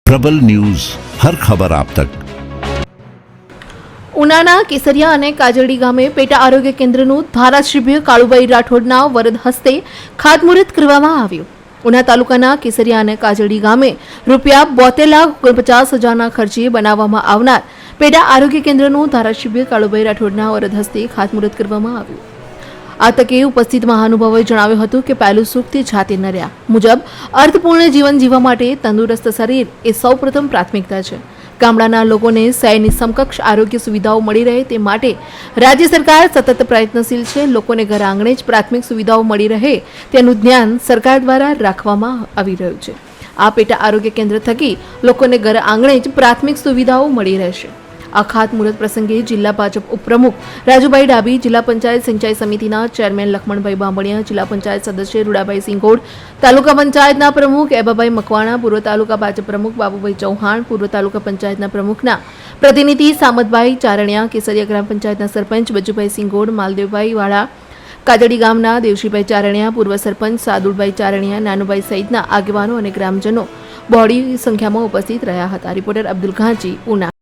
प्रबल न्यूज, हर खबर आप तक। ઉનાના કેસરિયા અને કાજરડી ગામે પેટા આરોગ્ય કેન્દ્રનું ધારાસભ્ય કાળુભાઈ રાઠોડના વરદ હસ્તે ખાતમુહૂર્ત કરવામાં આવ્યું। ઉના તાલુકાના કેસરિયા અને કાજરડી ગામે ₹72,49,000ના ખર્ચે બનાવવામાં આવનાર પેટા આરોગ્ય કેન્દ્રનું ધારાસભ્ય કાળુભાઈ રાઠોડના વરદ હસ્તે ખાતમુહૂર્ત કરવામાં આવ્યું। આ તકે ઉપસ્થિત મહાનુભાવોએ જણાવ્યું હતું કે પહેલું સુખ તે જાતે નર્યા મુજબ અર્થપૂર્ણ જીવન જીવવા માટે તંદુરસ્ત શરીર એ સૌપ્રથમ પ્રાથમિકતા છે। ગામડાના લોકોને શહેરની સમકક્ષ આરોગ્ય સુવિધાઓ મળી રહે તે માટે રાજ્ય સરકાર સતત પ્રયત્નશીલ છે। લોકોને ઘર આંગણે જ પ્રાથમિક સુવિધાઓ મળી રહે તેનું ધ્યાન સરકાર દ્વારા રાખવામાં આવી રહ્યું છે। આ પેટા આરોગ્ય કેન્દ્ર થકી લોકોને ઘર આંગણે જ પ્રાથમિક સુવિધાઓ મળી રહેશે। આ ખાતમુહૂર્ત પ્રસંગે જિલ્લા ભાજપ ઉપપ્રમુખ રાજુભાઈ ડાબી, જિલ્લા પંચાયત સિંચાઈ સમિતિના ચેરમેન લખમણભાઈ બાંભણિયા, જિલ્લા પંચાયત સદસ્ય રૂડાભાઈ સિંગોડ, તાલુકા પંચાયતના પ્રમુખ એબાભાઈ મકવાણા, પૂર્વ તાલુકા ભાજપ પ્રમુખ બાબુભાઈ ચૌહાણ, પૂર્વ તાલુકા પંચાયતના પ્રમુખના પ્રતિનિધિ સામતભાઈ ચારણિયા, કેસરિયા ગ્રામ પંચાયતના સરપંચ બજુભાઈ સિંગોડ, માલદેવભાઈ વાળા, કાજડી ગામના દેવશીભાઈ ચારણિયા, પૂર્વ સરપંચ સાદુલભાઈ ચારણિયા, નાનુભાઈ સહિતના આગેવાનો અને ગ્રામજનો બહોળી સંખ્યામાં ઉપસ્થિત રહ્યા હતા। રિપોર્ટર અબ્દુલ ઘાંચી, ઉના।